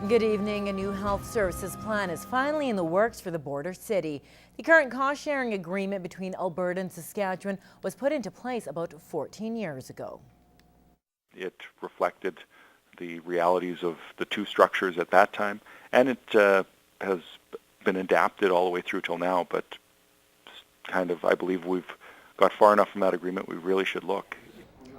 Good evening. A new health services plan is finally in the works for the border city. The current cost-sharing agreement between Alberta and Saskatchewan was put into place about 14 years ago. It reflected the realities of the two structures at that time, and it has been adapted all the way through till now, but I believe we've got far enough from that agreement we really should look.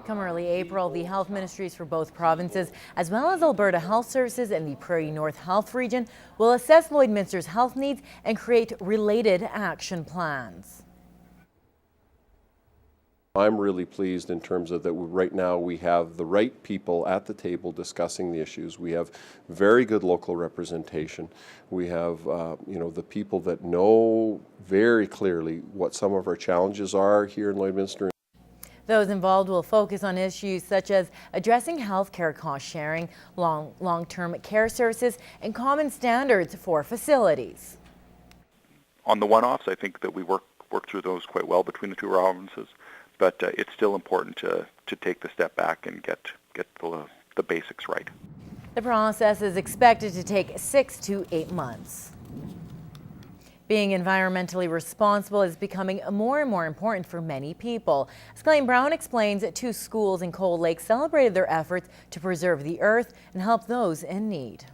Come early April, the health ministries for both provinces, as well as Alberta Health Services and the Prairie North Health Region, will assess Lloydminster's health needs and create related action plans. I'm really pleased in terms of that right now we have the right people at the table discussing the issues. We have very good local representation. We have the people that know very clearly what some of our challenges are here in Lloydminster. Those involved will focus on issues such as addressing health care cost sharing, long-term care services, and common standards for facilities. On the one-offs, I think that we work through those quite well between the two provinces, but it's still important to take the step back and get the basics right. The process is expected to take 6 to 8 months. Being environmentally responsible is becoming more and more important for many people. As Glenn Brown explains, 2 schools in Cold Lake celebrated their efforts to preserve the earth and help those in need.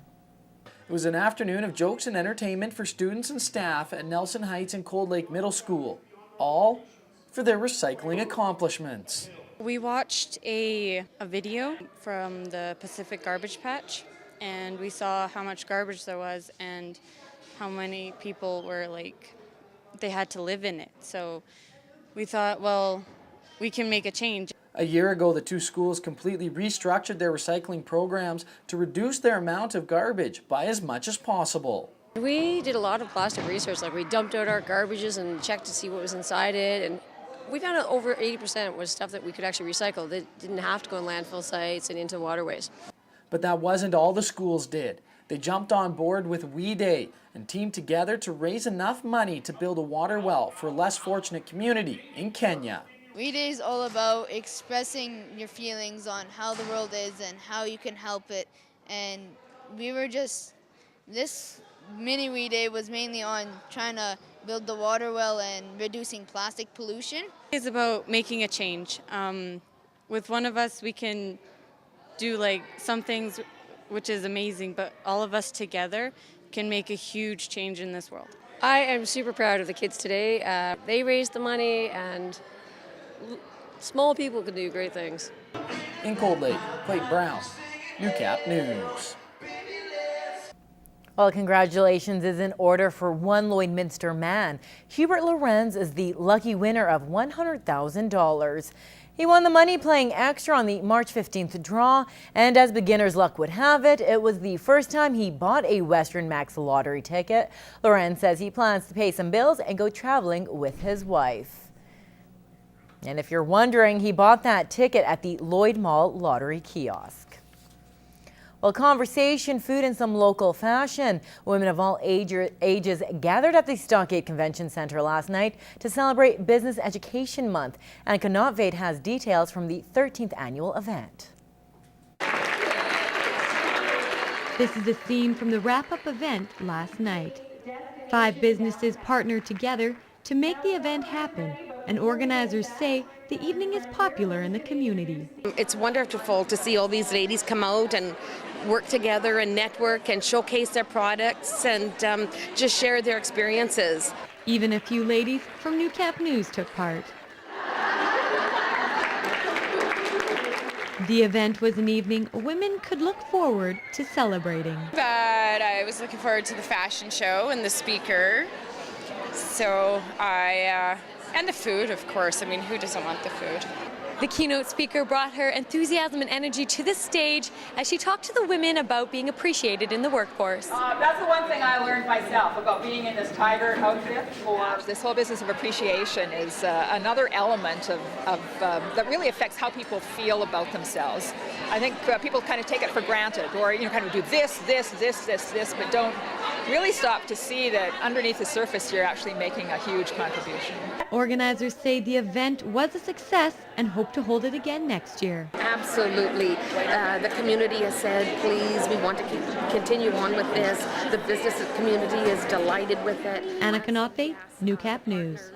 It was an afternoon of jokes and entertainment for students and staff at Nelson Heights and Cold Lake Middle School, all for their recycling accomplishments. We watched a video from the Pacific Garbage Patch, and we saw how much garbage there was and how many people were they had to live in it. So we thought, well, we can make a change. A year ago, the 2 schools completely restructured their recycling programs to reduce their amount of garbage by as much as possible. We did a lot of plastic research, we dumped out our garbages and checked to see what was inside it, and we found out over 80% was stuff that we could actually recycle. That didn't have to go in landfill sites and into waterways. But that wasn't all the schools did. They jumped on board with We Day and teamed together to raise enough money to build a water well for a less fortunate community in Kenya. We Day is all about expressing your feelings on how the world is and how you can help it. And this mini We Day was mainly on trying to build the water well and reducing plastic pollution. It's about making a change. With one of us, we can do some things which is amazing, but all of us together can make a huge change in this world. I am super proud of the kids today. They raised the money, and small people can do great things. In Cold Lake, Clayton Brown, Newcap News. Well, congratulations is in order for one Lloydminster man. Hubert Lorenz is the lucky winner of $100,000. He won the money playing extra on the March 15th draw, and as beginner's luck would have it, it was the first time he bought a Western Max lottery ticket. Lorenz says he plans to pay some bills and go traveling with his wife. And if you're wondering, he bought that ticket at the Lloyd Mall lottery kiosk. Well, conversation, food, and some local fashion. Women of all ages gathered at the Stockade Convention Centre last night to celebrate Business Education Month. And Connaught has details from the 13th annual event. This is a scene from the wrap-up event last night. 5 businesses partnered together to make the event happen, and organizers say the evening is popular in the community. It's wonderful to see all these ladies come out and work together and network and showcase their products and just share their experiences. Even a few ladies from Newcap News took part. The event was an evening women could look forward to celebrating. But I was looking forward to the fashion show and the speaker. So and the food, of course. I mean, who doesn't want the food? The keynote speaker brought her enthusiasm and energy to the stage as she talked to the women about being appreciated in the workforce. That's the one thing I learned myself about being in this tiger outfit. This whole business of appreciation is another element of that really affects how people feel about themselves. I think people kind of take it for granted, or kind of do this, but don't really stop to see that underneath the surface you're actually making a huge contribution. Organizers say the event was a success and hope to hold it again next year. Absolutely. The community has said, please, we want to continue on with this. The business community is delighted with it. Anna Canate, Newcap News.